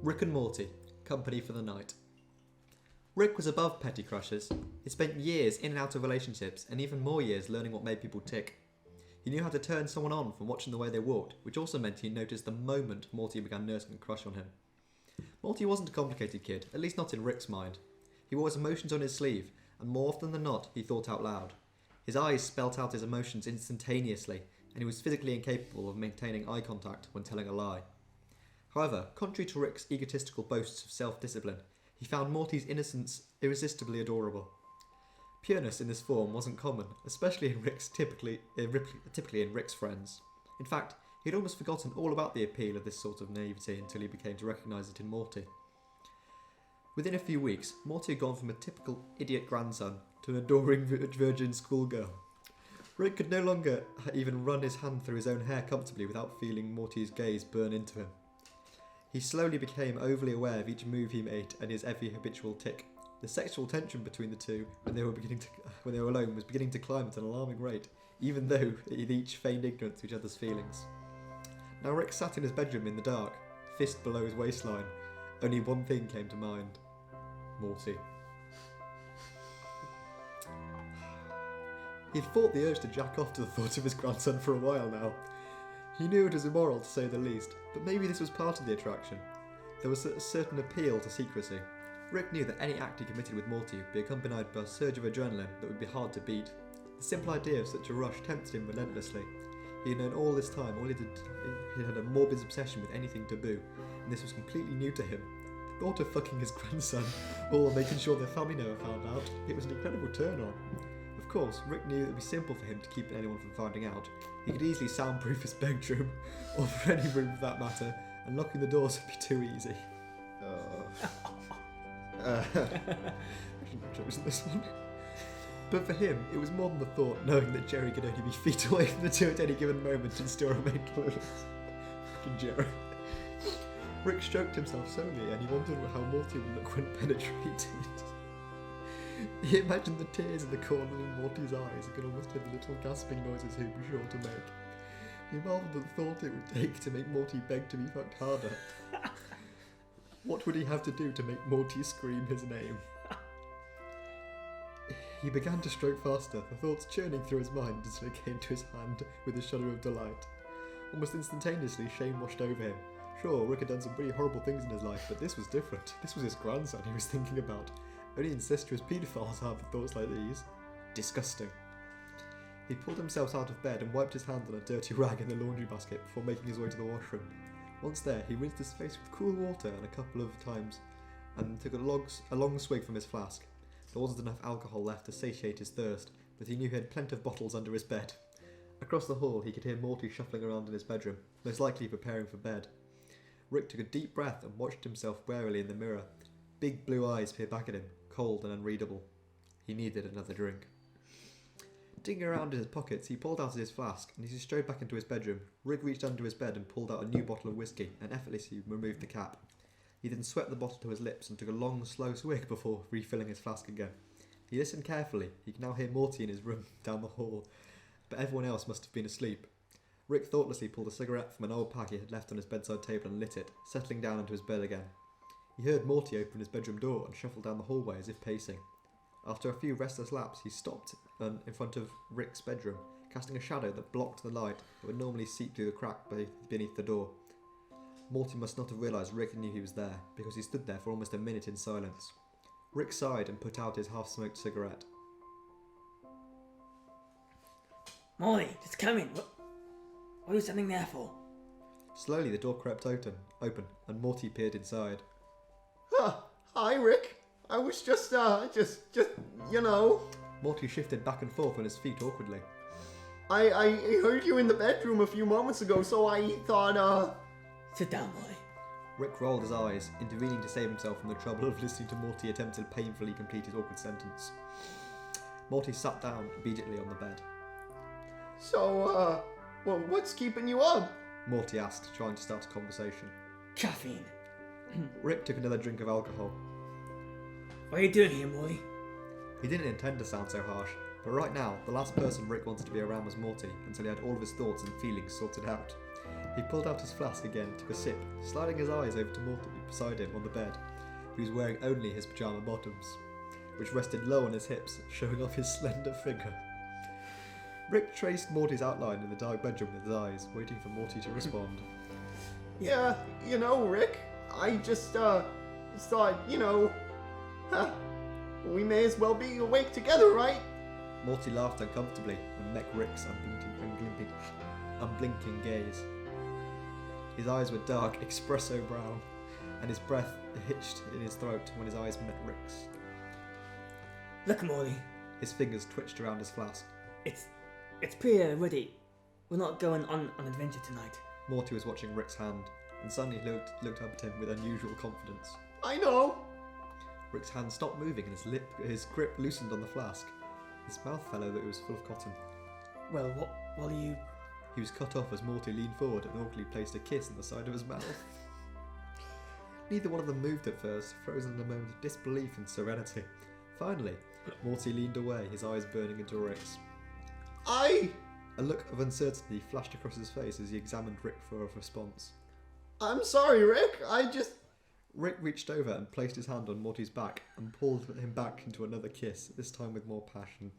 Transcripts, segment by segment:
Rick and Morty, company for the night. Rick was above petty crushes. He spent years in and out of relationships, and even more years learning what made people tick. He knew how to turn someone on from watching the way they walked, which also meant he noticed the moment Morty began nursing a crush on him. Morty wasn't a complicated kid, at least not in Rick's mind. He wore his emotions on his sleeve, and more often than not, he thought out loud. His eyes spelt out his emotions instantaneously, and he was physically incapable of maintaining eye contact when telling a lie. However, contrary to Rick's egotistical boasts of self-discipline, he found Morty's innocence irresistibly adorable. Pureness in this form wasn't common, especially in typically in Rick's friends. In fact, he'd almost forgotten all about the appeal of this sort of naivety until he began to recognise it in Morty. Within a few weeks, Morty had gone from a typical idiot grandson to an adoring virgin schoolgirl. Rick could no longer even run his hand through his own hair comfortably without feeling Morty's gaze burn into him. He slowly became overly aware of each move he made and his every habitual tick. The sexual tension between the two when they were alone was beginning to climb at an alarming rate, even though they each feigned ignorance of each other's feelings. Now Rick sat in his bedroom in the dark, fist below his waistline. Only one thing came to mind. Morty. He had fought the urge to jack off to the thought of his grandson for a while now. He knew it was immoral to say the least, but maybe this was part of the attraction. There was a certain appeal to secrecy. Rick knew that any act he committed with Morty would be accompanied by a surge of adrenaline that would be hard to beat. The simple idea of such a rush tempted him relentlessly. He had known all this time, he had a morbid obsession with anything taboo, and this was completely new to him. The thought of fucking his grandson, or making sure their family never found out, it was an incredible turn on. Of course, Rick knew it would be simple for him to keep anyone from finding out. He could easily soundproof his bedroom, or for any room for that matter, and locking the doors would be too easy. I shouldn't have chosen this one. But for him, it was more than the thought, knowing that Jerry could only be feet away from the two at any given moment and still remain clueless. Fucking Jerry. Rick stroked himself slowly, and he wondered how Morty would look when penetrated. He imagined the tears in the corner of Morty's eyes and could almost hear the little gasping noises he'd be sure to make. He marvelled at the thought it would take to make Morty beg to be fucked harder. What would he have to do to make Morty scream his name? He began to stroke faster, the thoughts churning through his mind until it came to his hand with a shudder of delight. Almost instantaneously, shame washed over him. Sure, Rick had done some pretty horrible things in his life, but this was different. This was his grandson he was thinking about. Only incestuous paedophiles harbour thoughts like these. Disgusting. He pulled himself out of bed and wiped his hand on a dirty rag in the laundry basket before making his way to the washroom. Once there, he rinsed his face with cool water and a couple of times and took a long swig from his flask. There wasn't enough alcohol left to satiate his thirst, but he knew he had plenty of bottles under his bed. Across the hall, he could hear Morty shuffling around in his bedroom, most likely preparing for bed. Rick took a deep breath and watched himself warily in the mirror. Big blue eyes peered back at him, cold and unreadable. He needed another drink. Digging around in his pockets, he pulled out his flask, and as he strode back into his bedroom, Rick reached under his bed and pulled out a new bottle of whiskey and effortlessly removed the cap. He then swept the bottle to his lips and took a long, slow swig before refilling his flask again. He listened carefully. He could now hear Morty in his room down the hall, but everyone else must have been asleep. Rick thoughtlessly pulled a cigarette from an old pack he had left on his bedside table and lit it, settling down into his bed again. He heard Morty open his bedroom door and shuffle down the hallway as if pacing. After a few restless laps, he stopped in front of Rick's bedroom, casting a shadow that blocked the light that would normally seep through the crack beneath the door. Morty must not have realised Rick knew he was there, because he stood there for almost a minute in silence. Rick sighed and put out his half-smoked cigarette. Morty, just come in. What are you standing there for? Slowly the door crept open, and Morty peered inside. Hi, Rick. I was just, you know. Morty shifted back and forth on his feet awkwardly. I heard you in the bedroom a few moments ago, so I thought, Sit down, Morty. Rick rolled his eyes, intervening to save himself from the trouble of listening to Morty attempt to painfully complete his awkward sentence. Morty sat down obediently on the bed. So, well, what's keeping you up? Morty asked, trying to start a conversation. Caffeine. Rick took another drink of alcohol. What are you doing here, Morty? He didn't intend to sound so harsh, but right now, the last person Rick wanted to be around was Morty, until he had all of his thoughts and feelings sorted out. He pulled out his flask again and took a sip, sliding his eyes over to Morty beside him on the bed. He was wearing only his pyjama bottoms, which rested low on his hips, showing off his slender figure. Rick traced Morty's outline in the dark bedroom with his eyes, waiting for Morty to respond. Yeah, Rick, I just, thought, we may as well be awake together, right? Morty laughed uncomfortably and met Rick's unblinking gaze. His eyes were dark, espresso brown, and his breath hitched in his throat when his eyes met Rick's. Look, Morty. His fingers twitched around his flask. It's pretty ready. We're not going on an adventure tonight. Morty was watching Rick's hand, and suddenly looked up at him with unusual confidence. I know. Rick's hand stopped moving and his grip loosened on the flask. His mouth fell over, it was full of cotton. Well, what are you... He was cut off as Morty leaned forward and awkwardly placed a kiss in the side of his mouth. Neither one of them moved at first, frozen in a moment of disbelief and serenity. Finally, Morty leaned away, his eyes burning into Rick's. A look of uncertainty flashed across his face as he examined Rick for a response. I'm sorry, Rick, Rick reached over and placed his hand on Morty's back and pulled him back into another kiss, this time with more passion.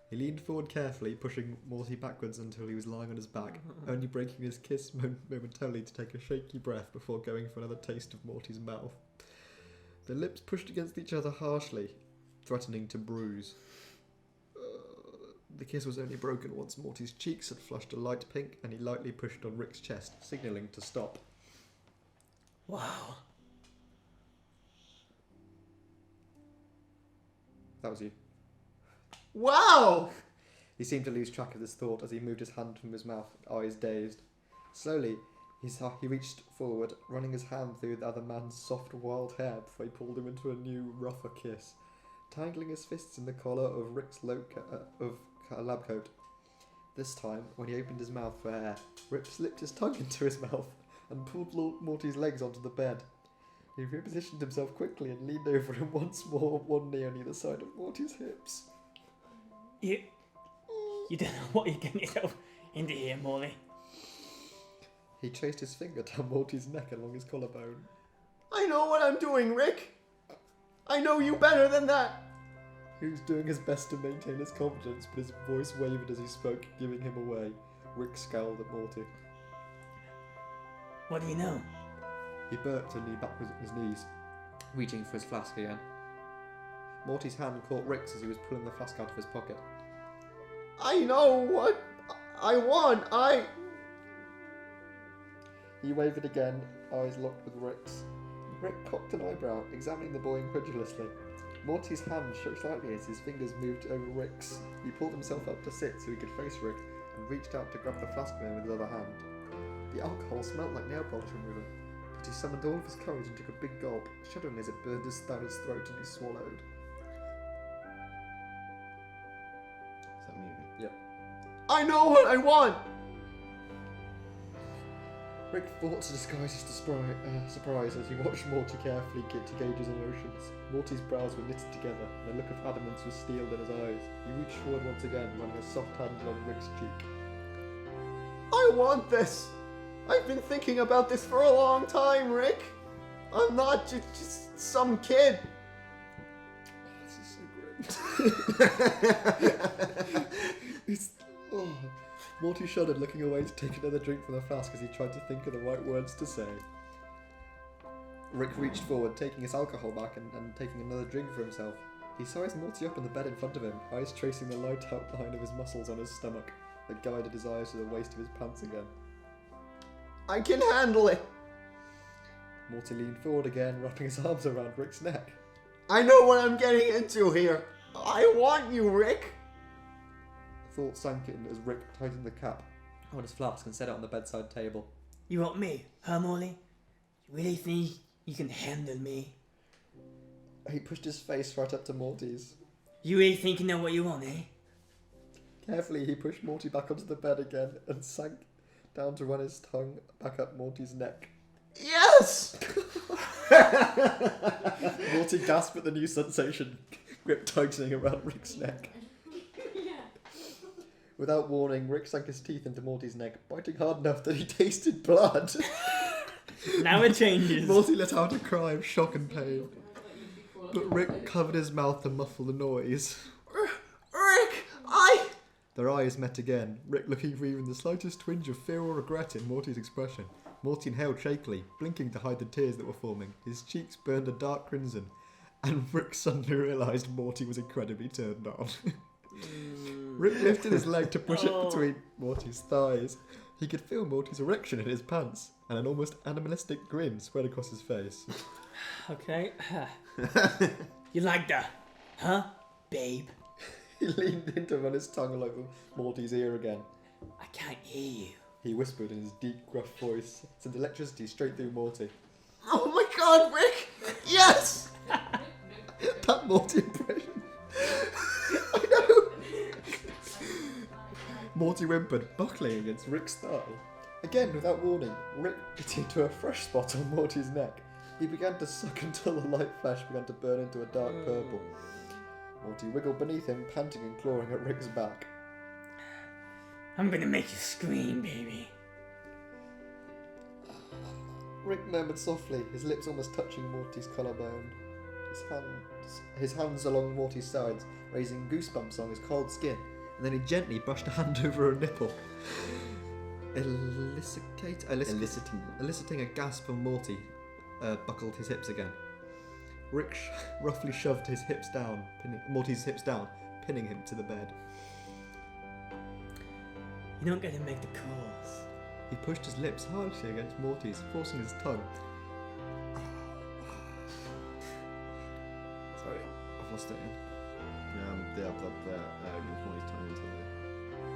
He leaned forward carefully, pushing Morty backwards until he was lying on his back, only breaking his kiss momentarily to take a shaky breath before going for another taste of Morty's mouth. Their lips pushed against each other harshly, threatening to bruise. The kiss was only broken once Morty's cheeks had flushed a light pink and he lightly pushed on Rick's chest, signalling to stop. Wow. That was you. Wow! He seemed to lose track of this thought as he moved his hand from his mouth, eyes dazed. Slowly, he reached forward, running his hand through the other man's soft, wild hair before he pulled him into a new, rougher kiss, tangling his fists in the collar of Rick's lab coat. This time, when he opened his mouth for air, Rick slipped his tongue into his mouth and pulled Morty's legs onto the bed. He repositioned himself quickly and leaned over him once more, one knee on either side of Morty's hips. You don't know what you're getting yourself into here, Morty. He traced his finger down Morty's neck along his collarbone. I know what I'm doing, Rick. I know you better than that. He was doing his best to maintain his confidence, but his voice wavered as he spoke, giving him away. Rick scowled at Morty. What do you know? He burped and leaned back with his knees, reaching for his flask again. Morty's hand caught Rick's as he was pulling the flask out of his pocket. I know what I want, He wavered again, eyes locked with Rick's. Rick cocked an eyebrow, examining the boy incredulously. Morty's hand shook slightly as his fingers moved over Rick's. He pulled himself up to sit so he could face Rick and reached out to grab the flask from him with his other hand. The alcohol smelled like nail polish remover, but he summoned all of his courage and took a big gulp, shuddering as it burned down his throat and he swallowed. Is that me? Yep. I know what I want! Rick fought to disguise his surprise as he watched Morty carefully to gauge his emotions. Morty's brows were knitted together, and a look of adamance was steeled in his eyes. He reached forward once again, running a soft hand along Rick's cheek. I want this! I've been thinking about this for a long time, Rick! I'm not just some kid! This is so great. Morty shuddered, looking away to take another drink from the flask as he tried to think of the right words to say. Rick reached forward, taking his alcohol back and taking another drink for himself. He sized Morty up on the bed in front of him, eyes tracing the light outline of his muscles on his stomach that guided his eyes to the waist of his pants again. I can handle it! Morty leaned forward again, wrapping his arms around Rick's neck. I know what I'm getting into here! I want you, Rick! Thought sank in as Rick tightened the cap on his flask and set it on the bedside table. You want me, huh, Morty? You really think you can handle me? He pushed his face right up to Morty's. You really think you know what you want, eh? Carefully, he pushed Morty back onto the bed again and sank down to run his tongue back up Morty's neck. Yes! Morty gasped at the new sensation, grip tightening around Rick's neck. Without warning, Rick sank his teeth into Morty's neck, biting hard enough that he tasted blood. Now it changes. Morty let out a cry of shock and pain, but Rick covered his mouth to muffle the noise. Rick, Their eyes met again, Rick looking for even the slightest twinge of fear or regret in Morty's expression. Morty inhaled shakily, blinking to hide the tears that were forming. His cheeks burned a dark crimson, and Rick suddenly realised Morty was incredibly turned on. Rick lifted his leg to push it between Morty's thighs. He could feel Morty's erection in his pants, and an almost animalistic grin spread across his face. Okay. You like that? Huh, babe? He leaned in to run his tongue over Morty's ear again. I can't hear you. He whispered in his deep, gruff voice, sent electricity straight through Morty. oh my God, Rick! Yes! That Morty impression. I know. Morty whimpered, buckling against Rick's thigh. Again, without warning, Rick bit into a fresh spot on Morty's neck. He began to suck until the light flesh began to burn into a dark purple. Morty wiggled beneath him, panting and clawing at Rick's back. I'm gonna make you scream, baby. Rick murmured softly, his lips almost touching Morty's collarbone. His hands along Morty's sides, raising goosebumps on his cold skin, and then he gently brushed a hand over a nipple, eliciting a gasp from Morty. Buckled his hips again. Rick roughly shoved his hips down, Morty's hips down, pinning him to the bed. You don't get to make the calls. He pushed his lips harshly against Morty's, forcing his tongue. Sorry, I've lost it again.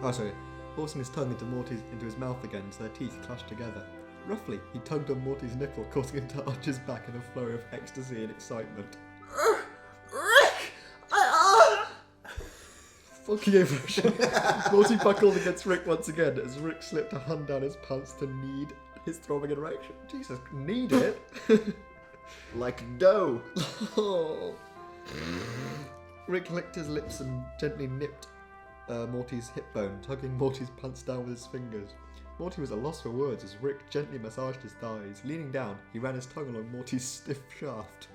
Oh, sorry. Forcing his tongue into his mouth again so their teeth clashed together. Roughly, he tugged on Morty's nipple, causing him to arch his back in a flurry of ecstasy and excitement. Rick! Fucking aversion. Morty buckled against Rick once again as Rick slipped a hand down his pants to knead his throbbing erection. Jesus, knead it? Like dough. Oh. Rick licked his lips and gently nipped Morty's hip bone, tugging Morty's pants down with his fingers. Morty was at a loss for words as Rick gently massaged his thighs. Leaning down, he ran his tongue along Morty's stiff shaft.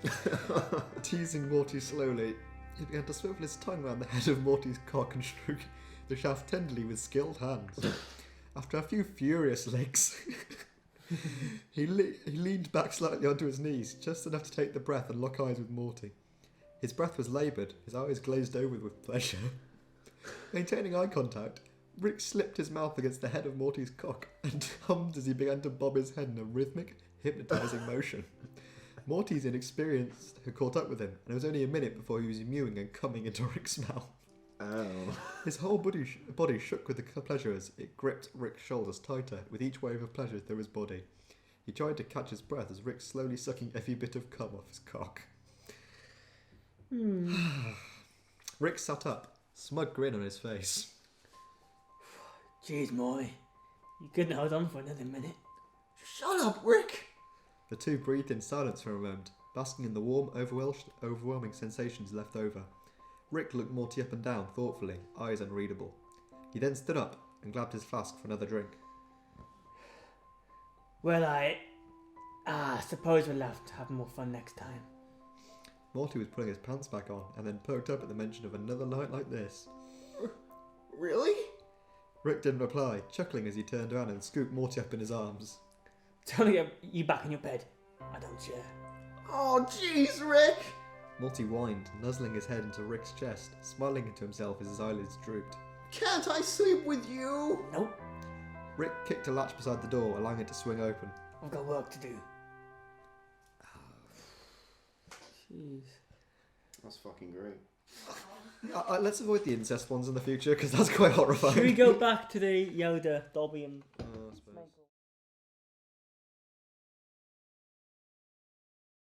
Teasing Morty slowly, he began to swivel his tongue around the head of Morty's cock and stroke the shaft tenderly with skilled hands. After a few furious licks, he leaned back slightly onto his knees, just enough to take the breath and lock eyes with Morty. His breath was laboured, his eyes glazed over with pleasure. Maintaining eye contact, Rick slipped his mouth against the head of Morty's cock and hummed as he began to bob his head in a rhythmic, hypnotising motion. Morty's inexperience had caught up with him, and it was only a minute before he was mewing and coming into Rick's mouth. Oh. His whole body shook with the pleasure as it gripped Rick's shoulders tighter with each wave of pleasure through his body. He tried to catch his breath as Rick slowly sucking every bit of cum off his cock. Rick sat up, smug grin on his face. Jeez, Morty. You couldn't hold on for another minute. Shut up, Rick! The two breathed in silence for a moment, basking in the warm, overwhelming sensations left over. Rick looked Morty up and down thoughtfully, eyes unreadable. He then stood up and grabbed his flask for another drink. Well, I suppose we'll have to have more fun next time. Morty was putting his pants back on and then perked up at the mention of another night like this. Really? Rick didn't reply, chuckling as he turned around and scooped Morty up in his arms. Trying to get you back in your bed. I don't share. Oh, jeez, Rick! Morty whined, nuzzling his head into Rick's chest, smiling to himself as his eyelids drooped. Can't I sleep with you? Nope. Rick kicked a latch beside the door, allowing it to swing open. I've got work to do. Jeez. That's fucking great. Let's avoid the incest ones in the future, because that's quite horrifying. Should we go back to the Yoda, Dobby and